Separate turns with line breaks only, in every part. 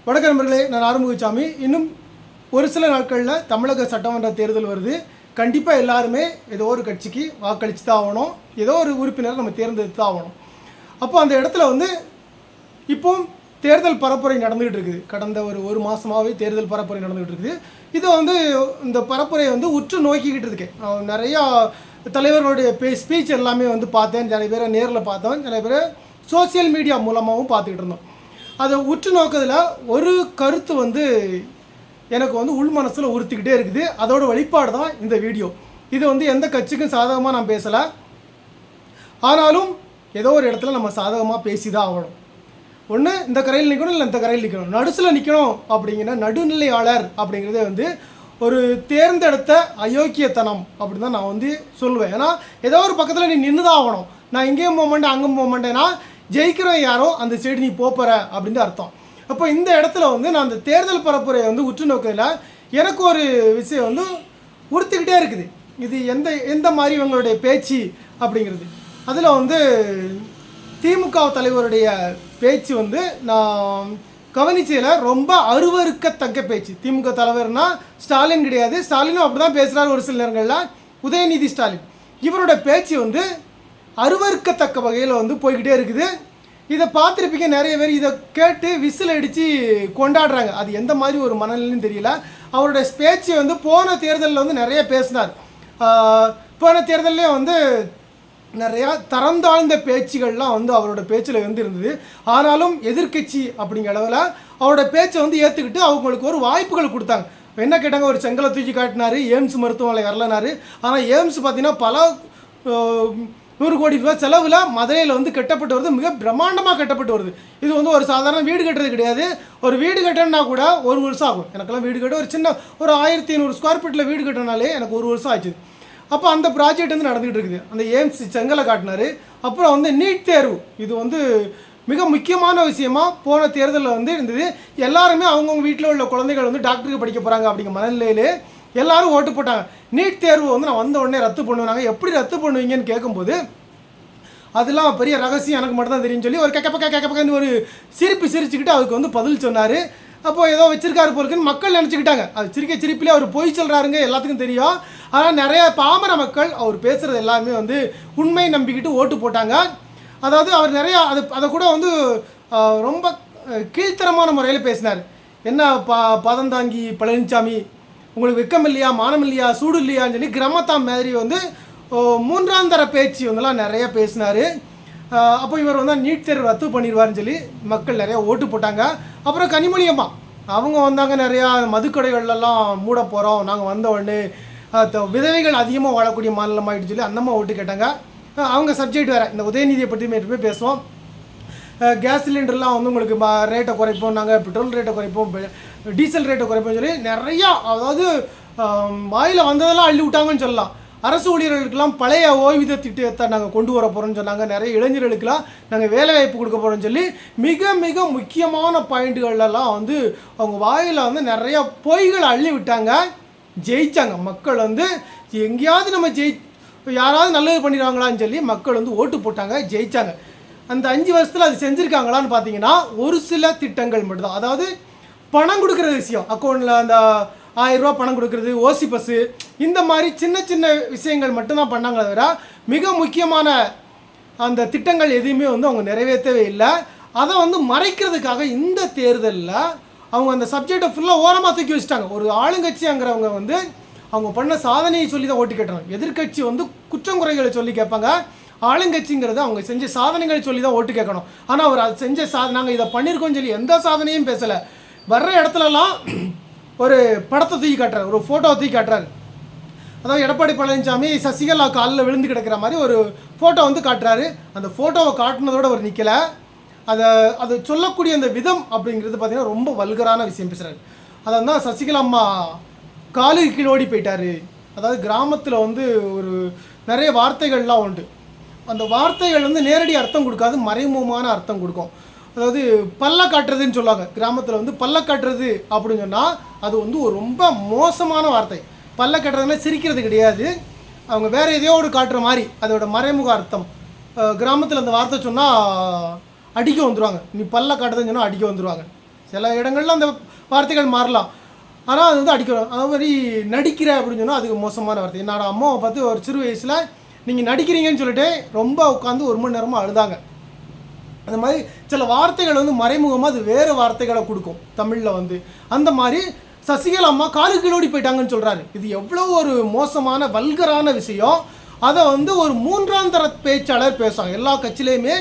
வணக்கம் நண்பர்களே, நான் ஆறுமுகசாமி. இன்னும் ஒரு சில நாட்களில் தமிழக சட்டமன்ற தேர்தல் வருது. கண்டிப்பாக எல்லாருமே ஏதோ ஒரு கட்சிக்கு வாக்களித்து தான் ஆகணும், ஏதோ ஒரு உறுப்பினரை நம்ம தேர்ந்தெடுத்து தான் ஆகணும். அப்போ அந்த இடத்துல இப்போ தேர்தல் பரப்புரை நடந்துகிட்டு இருக்குது. கடந்த ஒரு மாதமாகவே தேர்தல் பரப்புரை நடந்துகிட்டு இருக்குது. இதை இந்த பரப்புரை உற்று நோக்கிக்கிட்டு இருக்கேன். நிறையா தலைவர்களுடைய ஸ்பீச் எல்லாமே பார்த்தேன். நிறைய பேரை நேரில் பார்த்தோம், நிறைய பேர் சோசியல் மீடியா மூலமாகவும் பார்த்துக்கிட்டு இருந்தோம். அதை உற்று நோக்கத்தில் ஒரு கருத்து எனக்கு உள் மனசில் உறுத்திக்கிட்டே இருக்குது. அதோட வெளிப்பாடு தான் இந்த வீடியோ. இது எந்த கட்சிக்கும் சாதகமாக நான் பேசலை. ஆனாலும் ஏதோ ஒரு இடத்துல நம்ம சாதகமாக பேசி தான் ஆகணும். ஒன்று இந்த கரையில் நிற்கணும், இல்லை இந்த கரையில் நிற்கணும், நடுசில் நிற்கணும். அப்படிங்கிற நடுநிலையாளர் அப்படிங்கிறதே ஒரு தேர்ந்தெடுத்த அயோக்கியத்தனம் அப்படின்னு தான் நான் சொல்லுவேன். ஏன்னா ஏதோ ஒரு பக்கத்தில் நீ நின்று தான் ஆகணும். நான் இங்கேயும் போக மாட்டேன், அங்கேயும் போக மாட்டேன்னா ஜெயிக்கிறோம் யாரோ அந்த சைடு நீ போகிற அப்படின்னு அர்த்தம். அப்போ இந்த இடத்துல நான் அந்த தேர்தல் பரப்புரையை உற்று நோக்கையில் எனக்கு ஒரு விஷயம் உறுத்திக்கிட்டே இருக்குது. இது எந்த மாதிரி இவங்களுடைய பேச்சு அப்படிங்கிறது. அதில் திமுக தலைவருடைய பேச்சு நான் கவனிச்சதில் ரொம்ப அருவருக்கத்தக்க பேச்சு. திமுக தலைவர்னா ஸ்டாலின் கிடையாது, ஸ்டாலினும் அப்படி தான் பேசுகிறார் ஒரு சில நேரங்களில். உதயநிதி ஸ்டாலின் இவரோட பேச்சு அருவருக்கத்தக்க வகையில் போய்கிட்டே இருக்குது. இதை பார்த்துருப்பீங்க, நிறைய பேர் இதை கேட்டு விசில் அடித்து கொண்டாடுறாங்க. அது எந்த மாதிரி ஒரு மனநிலைன்னு தெரியல. அவரோட பேச்சு போன தேர்தலில் நிறைய பேசினார். போன தேர்தலே நிறையா தரந்தாழ்ந்த பேச்சுகள்லாம் அவரோட பேச்சில் இருந்தது. ஆனாலும் எதிர்கட்சி அப்படிங்கிற அளவில் அவரோட பேச்சை ஏற்றுக்கிட்டு அவங்களுக்கு ஒரு வாய்ப்புகள் கொடுத்தாங்க. என்ன கேட்டாங்க, ஒரு செங்கலை தூக்கி காட்டினார், எய்ம்ஸ் மருத்துவமனை வரலனாரு. ஆனால் எய்ம்ஸ் பார்த்திங்கன்னா பல 100 கோடி ரூபாய் செலவில் மதுரையில் கட்டப்பட்டு வருது. மிக பிரம்மாண்டமாக கட்டப்பட்டு வருது. இது ஒரு சாதாரண வீடு கட்டுறது கிடையாது. ஒரு வீடு கட்டணுன்னா கூட 1 வருஷம் ஆகும். எனக்கெல்லாம் வீடு கட்ட ஒரு சின்ன 1500 ஸ்கொயர் ஃபீட்டில் வீடு கட்டினாலே எனக்கு 1 வருஷம் ஆச்சு. அப்போ அந்த ப்ராஜெக்ட் நடந்துகிட்டு இருக்குது. அந்த எய்ம்ஸ் செங்கலை காட்டினார். அப்புறம் நீட் தேர்வு, இது மிக முக்கியமான விஷயமா போன தேர்தலில் இருந்தது. எல்லாருமே அவங்கவுங்க வீட்டில் உள்ள குழந்தைகள் டாக்டருக்கு படிக்க போகிறாங்க அப்படிங்கிற மனநிலையிலே எல்லாரும் ஓட்டு போட்டாங்க. நீட் தேர்வு நான் வந்த உடனே ரத்து பண்ணுவாங்க. எப்படி ரத்து பண்ணுவீங்கன்னு கேட்கும்போது அதெல்லாம் பெரிய ரகசியம், எனக்கு மட்டும் தான் தெரியும்னு சொல்லி ஒரு கேக்கப்பக்கன்னு ஒரு சிரிச்சுக்கிட்டு அவருக்கு பதில் சொன்னார். அப்போது ஏதோ வச்சிருக்காரு போருக்குன்னு மக்கள் நினச்சிக்கிட்டாங்க. அது சிரிப்பிலே அவர் பொய் சொல்கிறாருங்க எல்லாத்துக்கும் தெரியும். ஆனால் நிறைய பாமர மக்கள் அவர் பேசுகிறது எல்லாமே உண்மை நம்பிக்கிட்டு ஓட்டு போட்டாங்க. அதாவது அவர் நிறையா அதை கூட ரொம்ப கீழ்த்தரமான முறையில் பேசினார். என்ன பதந்தாங்கி பழனிசாமி, உங்களுக்கு வெக்கம் இல்லையா, மானம் இல்லையா, சூடு இல்லையான்னு சொல்லி கிராமத்தா மாதிரி மூன்றாம் தர பேச்சு நிறைய பேசினார். அப்போ இவர் நீட் தேர்வு ரத்து பண்ணிடுவார்னு சொல்லி மக்கள் நிறையா ஓட்டு போட்டாங்க. அப்புறம் கனிமொழி அம்மா அவங்க வந்தாங்க, நிறையா மதுக்கடைகள்லாம் மூட போகிறோம் நாங்கள் வந்த உடனே, விதவைகள் அதிகமாக வாழக்கூடிய மாநிலம் ஆகிட்டு சொல்லி அந்தம்மா ஓட்டு கேட்டாங்க. அவங்க சப்ஜெக்ட் வேறு. இந்த உதயநிதியை பற்றி போய் பேசுவோம். கேஸ் சிலிண்டர்லாம் உங்களுக்கு ரேட்டை குறைப்போம், நாங்கள் பெட்ரோல் ரேட்டை குறைப்போம், டீசல் ரேட்டை குறைப்போம்னு சொல்லி நிறையா, அதாவது வாயில் வந்ததெல்லாம் அள்ளி விட்டாங்கன்னு சொல்லலாம். அரசு ஊழியர்களுக்கெல்லாம் பழைய ஓய்வூதிய திட்டத்தை நாங்கள் கொண்டு வர போகிறோம்னு சொன்னாங்க. நிறைய இளைஞர்களுக்கெல்லாம் நாங்கள் வேலை வாய்ப்பு கொடுக்க போகிறோம்னு சொல்லி மிக மிக முக்கியமான பாயிண்ட்டுகளெல்லாம் அவங்க வாயில் நிறையா பொய்களை அள்ளி விட்டாங்க. ஜெயித்தாங்க. மக்கள் எங்கேயாவது நம்ம யாராவது நல்லது பண்ணிடுவாங்களான்னு சொல்லி மக்கள் ஓட்டு போட்டாங்க, ஜெயித்தாங்க. அந்த 5 வருஷத்தில் அது செஞ்சுருக்காங்களான்னு பார்த்தீங்கன்னா ஒரு சில திட்டங்கள் மட்டும்தான். அதாவது பணம் கொடுக்குற விஷயம், அக்கௌண்ட்டில் அந்த 1000 ரூபா பணம் கொடுக்குறது, ஓசி பஸ்ஸு, இந்த மாதிரி சின்ன சின்ன விஷயங்கள் மட்டும்தான் பண்ணாங்களே தவிர மிக முக்கியமான அந்த திட்டங்கள் எதுவுமே அவங்க நிறைவேற்றவே இல்லை. அதை மறைக்கிறதுக்காக இந்த தேர்தலில் அவங்க அந்த சப்ஜெக்டை ஃபுல்லாக ஓரமாக தூக்கி வச்சுட்டாங்க. ஒரு ஆளுங்கட்சிங்கிறவங்க அவங்க பண்ண சாதனையை சொல்லி தான் ஓட்டு கேட்டாங்க. எதிர்கட்சி குற்றம் குறைகளை சொல்லி கேட்பாங்க. ஆளுங்கட்சிங்கிறது அவங்க செஞ்ச சாதனைகளை சொல்லி தான் ஓட்டு கேட்கணும். ஆனால் அவர் அது செஞ்ச நாங்கள் இதை பண்ணியிருக்கோம்னு சொல்லி எந்த சாதனையும் பேசலை. வர்ற இடத்துலலாம் ஒரு படத்தை தூக்கி காட்டுறாரு, ஒரு ஃபோட்டோவை தூக்கி காட்டுறாரு. அதாவது எடப்பாடி பழனிசாமி சசிகலா காலில் விழுந்து கிடக்கிற மாதிரி ஒரு ஃபோட்டோ காட்டுறாரு. அந்த ஃபோட்டோவை காட்டினதோடு அவர் நிற்கலை. அதை சொல்லக்கூடிய அந்த விதம் அப்படிங்கிறது பார்த்திங்கன்னா ரொம்ப வல்கரான விஷயம் பேசுகிறாரு. அதான் சசிகலா அம்மா காலுக்கு கீழே ஓடி போயிட்டார். அதாவது கிராமத்தில் ஒரு நிறைய வார்த்தைகள்லாம் உண்டு. அந்த வார்த்தைகள் நேரடி அர்த்தம் கொடுக்காது, மறைமுகமான அர்த்தம் கொடுக்கும். அதாவது பல்ல காட்டுறதுன்னு சொல்லுவாங்க. கிராமத்தில் பல்ல காட்டுறது அப்படின்னு சொன்னால் அது ஒரு ரொம்ப மோசமான வார்த்தை. பல்ல காட்டுறதுனா சிரிக்கிறது கிடையாது, அவங்க வேறு எதையோ ஒரு காட்டுற மாதிரி அதோட மறைமுக அர்த்தம். கிராமத்தில் அந்த வார்த்தை சொன்னால் அடிக்க வந்துடுவாங்க. நீ பல்ல காட்டுதுன்னு சொன்னால் அடிக்க வந்துடுவாங்க. சில இடங்களில் அந்த வார்த்தைகள் மாறலாம், ஆனால் அது வந்து அடிக்கிறோம். அது மாதிரி நடிக்கிற அப்படின்னு சொன்னால் அதுக்கு மோசமான வார்த்தை. என்னோட அம்மாவை பார்த்து ஒரு சிறு வயசில் நீங்கள் நடிக்கிறீங்கன்னு சொல்லிட்டு ரொம்ப உட்காந்து 1 மணி நேரமாக அழுதாங்க. அந்த மாதிரி சில வார்த்தைகள் வந்து மறைமுகமாக அது வேறு வார்த்தைகளை கொடுக்கும் தமிழில் வந்து. அந்த மாதிரி சசிகலா அம்மா காலுக்கு கீழோடி போயிட்டாங்கன்னு சொல்கிறாரு. இது எவ்வளோ ஒரு மோசமான வல்கரான விஷயம். அதை வந்து ஒரு 3ஆம் தர பேச்சாளர் பேசுவாங்க. எல்லா கட்சியிலையுமே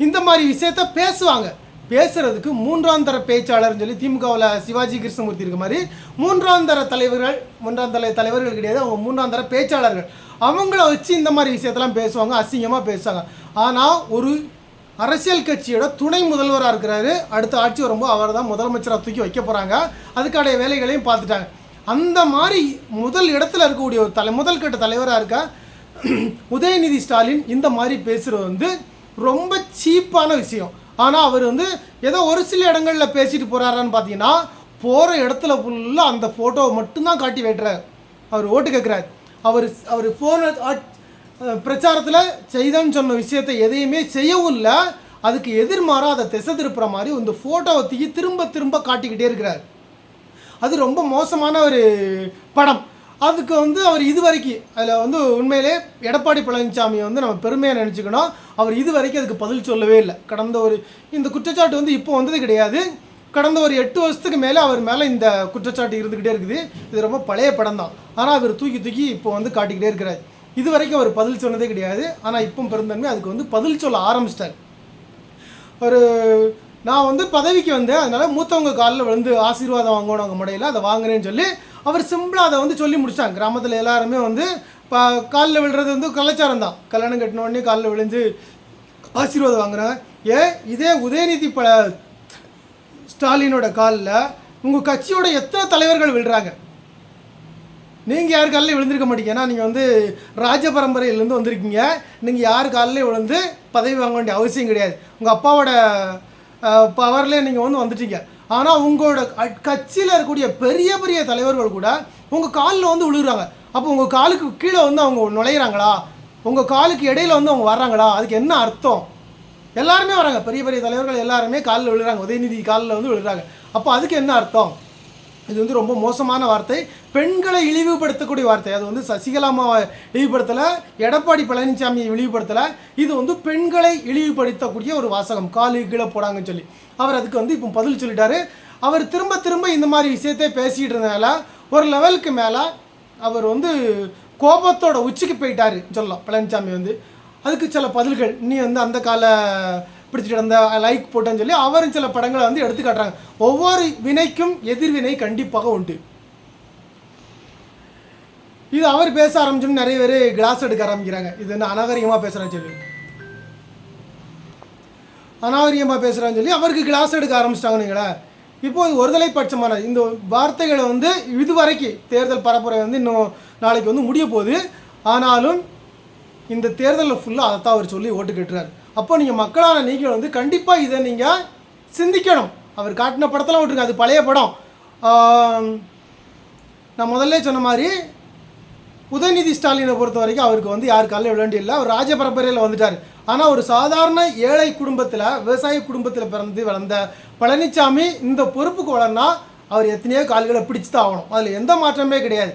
இந்த மாதிரி விஷயத்த பேசுவாங்க. பேசுகிறதுக்கு 3ஆம் தர பேச்சாளர்னு சொல்லி திமுகவில் சிவாஜி கிருஷ்ணமூர்த்தி இருக்க மாதிரி 3ஆம் தர தலைவர்கள், 3ஆம் தர தலைவர்கள் கிடையாது, அவங்க 3ஆம் தர பேச்சாளர்கள். அவங்கள வச்சு இந்த மாதிரி விஷயத்தெல்லாம் பேசுவாங்க, அசிங்கமாக பேசுவாங்க. ஆனால் ஒரு அரசியல் கட்சியோட துணை முதல்வராக இருக்கிறாரு, அடுத்த ஆட்சி வரும்போது அவர் தான் முதலமைச்சராக தூக்கி வைக்க போகிறாங்க. அதுக்கான வேலைகளையும் பார்த்துட்டாங்க. அந்த மாதிரி முதல் இடத்துல இருக்கக்கூடிய ஒரு முதல் கட்ட தலைவராக இருக்க உதயநிதி ஸ்டாலின் இந்த மாதிரி பேசுகிறது வந்து ரொம்ப சீப்பான விஷயம். ஆனால் அவர் வந்து ஏதோ ஒரு சில இடங்களில் பேசிட்டு போகிறாரான்னு பார்த்தீங்கன்னா, போகிற இடத்துல ஃபுல்லாக அந்த ஃபோட்டோவை மட்டும்தான் காட்டி வெட்டுறார். அவர் ஓட்டு கேட்குறாரு. அவர் போன பிரச்சாரத்தில் செய்தன்னு சொன்ன விஷயத்தை எதையுமே செய்யவும் இல்லை, அதுக்கு எதிர்மாறாக அதை திசை திருப்புற மாதிரி இந்த ஃபோட்டோவை தூக்கி திரும்ப திரும்ப காட்டிக்கிட்டே இருக்கிறார். அது ரொம்ப மோசமான ஒரு படம். அதுக்கு வந்து அவர் இது வரைக்கும் அதில் வந்து உண்மையிலே எடப்பாடி பழனிசாமியை வந்து நம்ம பெருமையாக நினச்சிக்கணும். அவர் இது வரைக்கும் அதுக்கு பதில் சொல்லவே இல்லை. கடந்த இந்த குற்றச்சாட்டு வந்து இப்போ வந்தது கிடையாது. கடந்த ஒரு 8 வருஷத்துக்கு மேலே அவர் மேலே இந்த குற்றச்சாட்டு இருந்துக்கிட்டே இருக்குது. இது ரொம்ப பழைய படம் தான். ஆனால் அவர் தூக்கி இப்போ வந்து காட்டிக்கிட்டே இருக்கிறார். இது வரைக்கும் அவர் பதில் சொன்னதே கிடையாது. ஆனால் இப்போ பெருந்தன்மை அதுக்கு வந்து பதில் சொல்ல ஆரம்பிச்சிட்டார். நான் வந்து பதவிக்கு வந்தேன், அதனால் மூத்தவங்க காலில் விழுந்து ஆசீர்வாதம் வாங்கணும் முறையில் அதை வாங்குறேன்னு சொல்லி அவர் சிம்பிளாக அதை வந்து சொல்லி முடித்தாங்க. கிராமத்தில் எல்லாருமே வந்து காலில் விழுறது வந்து கலாச்சாரம் தான். கல்யாணம் கட்டினோடனே காலில் விழுந்து ஆசீர்வாதம் வாங்குறாங்க. இதே உதயநிதி ஸ்டாலினோட காலில் உங்கள் கட்சியோட எத்தனை தலைவர்கள் விழுறாங்க? நீங்கள் யார் காலில் விழுந்திருக்க மாட்டீங்க. ஏன்னா நீங்கள் வந்து ராஜ பரம்பரையிலேருந்து வந்திருக்கீங்க. நீங்கள் யார் காலில் விழுந்து பதவி வாங்க வேண்டிய அவசியம் கிடையாது. உங்கள் அப்பாவோட பவர்லேயே நீங்கள் வந்து வந்துட்டீங்க. ஆனால் உங்களோட கட்சியில் இருக்கக்கூடிய பெரிய பெரிய தலைவர்கள் கூட உங்கள் காலில் வந்து விழுகிறாங்க. அப்போ உங்கள் காலுக்கு கீழே வந்து அவங்க நுழையிறாங்களா? உங்கள் காலுக்கு இடையில வந்து அவங்க வர்றாங்களா? அதுக்கு என்ன அர்த்தம்? எல்லாருமே வராங்க, பெரிய பெரிய தலைவர்கள் எல்லாருமே காலில் விழுறாங்க, உதயநிதி காலில் வந்து விழுறாங்க. அப்போ அதுக்கு என்ன அர்த்தம்? இது வந்து ரொம்ப மோசமான வார்த்தை, பெண்களை இழிவுபடுத்தக்கூடிய வார்த்தை. அது வந்து சசிகலாமாவை இழிவுபடுத்தலை, எடப்பாடி பழனிசாமியை இழிவுபடுத்தலை. இது வந்து பெண்களை இழிவுபடுத்தக்கூடிய ஒரு வாசகம், காலு கீழே போடாங்கன்னு சொல்லி. அவர் அதுக்கு வந்து இப்போ பதில் சொல்லிட்டாரு. அவர் திரும்ப திரும்ப இந்த மாதிரி விஷயத்தை பேசிகிட்டு இருந்தனால ஒரு லெவலுக்கு மேலே அவர் வந்து கோபத்தோட உச்சிக்கு போயிட்டார் சொல்லலாம் பழனிசாமி வந்து. அதுக்கு சில பதில்கள், நீ வந்து அந்த கால பிடிச்சிட்டு இருந்த லைக் போட்டேன்னு சொல்லி அவரும் சில படங்களை வந்து எடுத்து காட்டுறாங்க. ஒவ்வொரு வினைக்கும் எதிர்வினை கண்டிப்பாக உண்டு. இது அவர் பேச ஆரம்பிச்சோன்னு நிறைய பேர் கிளாஸ் எடுக்க ஆரம்பிக்கிறாங்க. இது என்ன அநாகரிகமாக பேசுகிறான்னு சொல்லி அவருக்கு கிளாஸ் எடுக்க ஆரம்பிச்சிட்டாங்கன்னு. இப்போது ஒருதலை பட்சமான இந்த வார்த்தைகளை வந்து இதுவரைக்கும் தேர்தல் பரப்புரை வந்து இன்னும் நாளைக்கு வந்து முடிய போகுது. ஆனாலும் இந்த தேர்தலில் ஃபுல்லாக அதை தான் அவர் சொல்லி ஓட்டு கேட்டுறாரு. அப்போ நீங்கள் மக்களான நீங்கள் வந்து கண்டிப்பாக இதை நீங்கள் சிந்திக்கணும். அவர் காட்டின படத்தெல்லாம் விட்டுருங்க, அது பழைய படம். நான் முதல்ல சொன்ன மாதிரி உதயநிதி ஸ்டாலினை பொறுத்த வரைக்கும் அவருக்கு வந்து யார் காலில் விளையாண்டு இல்லை, அவர் ராஜ பரம்பரையில் வந்துட்டார். ஆனால் ஒரு சாதாரண ஏழை குடும்பத்தில், விவசாய குடும்பத்தில் பிறந்து வளர்ந்த பழனிசாமி இந்த பொறுப்புக்கு வளர்னா அவர் எத்தனையோ கால்களை பிடிச்சி தான் ஆகணும். அதில் எந்த மாற்றமே கிடையாது.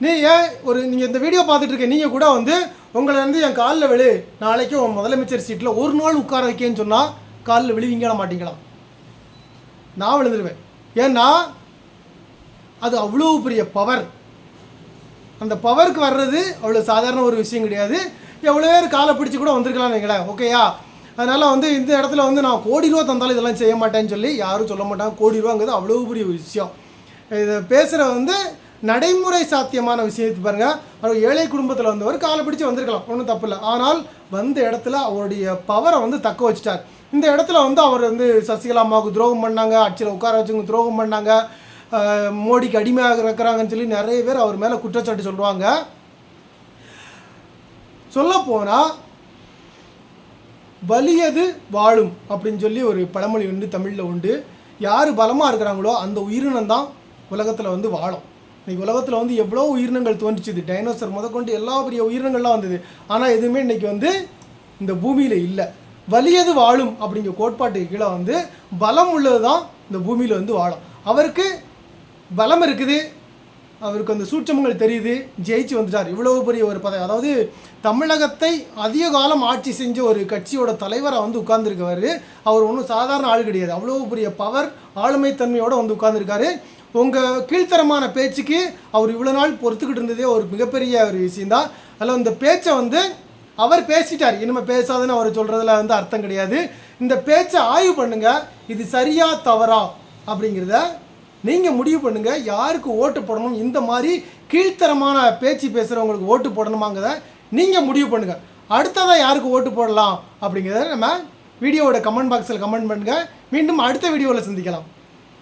நீங்கள் இந்த வீடியோ பார்த்துட்டு இருக்க நீங்கள் கூட வந்து உங்களை வந்து என் காலில் விழு, நாளைக்கு உன் முதலமைச்சர் சீட்டில் ஒரு நாள் உட்கார வைக்கேன்னு சொன்னால் காலில் விழுவீங்களா மாட்டீங்களா? நான் விழுந்துருவேன். ஏன்னா அது அவ்வளோ பெரிய பவர். அந்த பவருக்கு வர்றது அவ்வளோ சாதாரண ஒரு விஷயம் கிடையாது. எவ்வளோ பேர் காலை பிடிச்சி கூட வந்திருக்கலாம்னு வைங்களேன், ஓகேயா? அதனால் வந்து இந்த இடத்துல வந்து நான் கோடி ரூபா தந்தாலும் இதெல்லாம் செய்ய மாட்டேன்னு சொல்லி யாரும் சொல்ல மாட்டாங்க. கோடி ரூபாங்கிறது அவ்வளோ பெரிய விஷயம். இதை பேசுகிற வந்து நடைமுறை சாத்தியமான விஷயத்து பாருங்கள். அவர் ஏழை குடும்பத்தில் வந்தவர் காலை பிடிச்சி வந்திருக்கலாம், ஒன்றும் தப்பு இல்லை. ஆனால் வந்த இடத்துல அவருடைய பவரை வந்து தக்க வச்சுட்டார். இந்த இடத்துல வந்து அவர் வந்து சசிகலா அம்மாவுக்கு துரோகம் பண்ணாங்க, ஆட்சியில் உட்கார வச்சுங்க துரோகம் பண்ணாங்க, மோடிக்கு அடிமையாக இருக்கிறாங்கன்னு சொல்லி நிறைய பேர் அவர் மேலே குற்றச்சாட்டு சொல்லுவாங்க. சொல்லப்போனால் வலியது வாழும் அப்படின்னு சொல்லி ஒரு பழமொழி வந்து தமிழில் உண்டு. யார் பலமாக இருக்கிறாங்களோ அந்த உயிரினம் தான் உலகத்தில் வந்து வாழும். இன்றைக்கி உலகத்தில் வந்து எவ்வளோ உயிரினங்கள் தோன்றிச்சுது, டைனோசர் முதற்கொண்டு எல்லா பெரிய உயிரினங்கள்லாம் வந்தது. ஆனால் எதுவுமே இன்றைக்கி வந்து இந்த பூமியில் இல்லை. வலியது வாழும் அப்படிங்கிற கோட்பாட்டுக்கு கீழே வந்து பலம் உள்ளது தான் இந்த பூமியில் வந்து வாழும். அவருக்கு பலம் இருக்குது, அவருக்கு அந்த சூட்சமங்கள் தெரியுது, ஜெயிச்சு வந்துட்டார். இவ்வளோ பெரிய ஒரு பதவி, அதாவது தமிழகத்தை அதிக காலம் ஆட்சி செஞ்ச ஒரு கட்சியோட தலைவராக வந்து உட்கார்ந்துருக்கவர். அவர் ஒன்றும் சாதாரண ஆள் கிடையாது. அவ்வளோ பெரிய பவர் ஆளுமைத்தன்மையோடு வந்து உட்கார்ந்துருக்காரு. உங்கள் கீழ்த்தரமான பேச்சுக்கு அவர் இவ்வளோ நாள் பொறுத்துக்கிட்டு இருந்ததே ஒரு மிகப்பெரிய ஒரு விஷயந்தான். அதில் இந்த பேச்சை வந்து அவர் பேசிட்டார், இனிமேல் பேசாதுன்னு அவர் சொல்கிறதுல வந்து அர்த்தம் கிடையாது. இந்த பேச்சை ஆய்வு பண்ணுங்கள், இது சரியா தவறா அப்படிங்கிறத நீங்கள் முடிவு பண்ணுங்கள். யாருக்கு ஓட்டு போடணும், இந்த மாதிரி கீழ்த்தரமான பேச்சு பேசுகிறவங்களுக்கு ஓட்டு போடணுமாங்கிறத நீங்கள் முடிவு பண்ணுங்கள். அடுத்ததாக யாருக்கு ஓட்டு போடலாம் அப்படிங்கிறத நம்ம வீடியோவோட கமெண்ட் பாக்ஸில் கமெண்ட் பண்ணுங்கள். மீண்டும் அடுத்த வீடியோவில் சந்திக்கலாம்.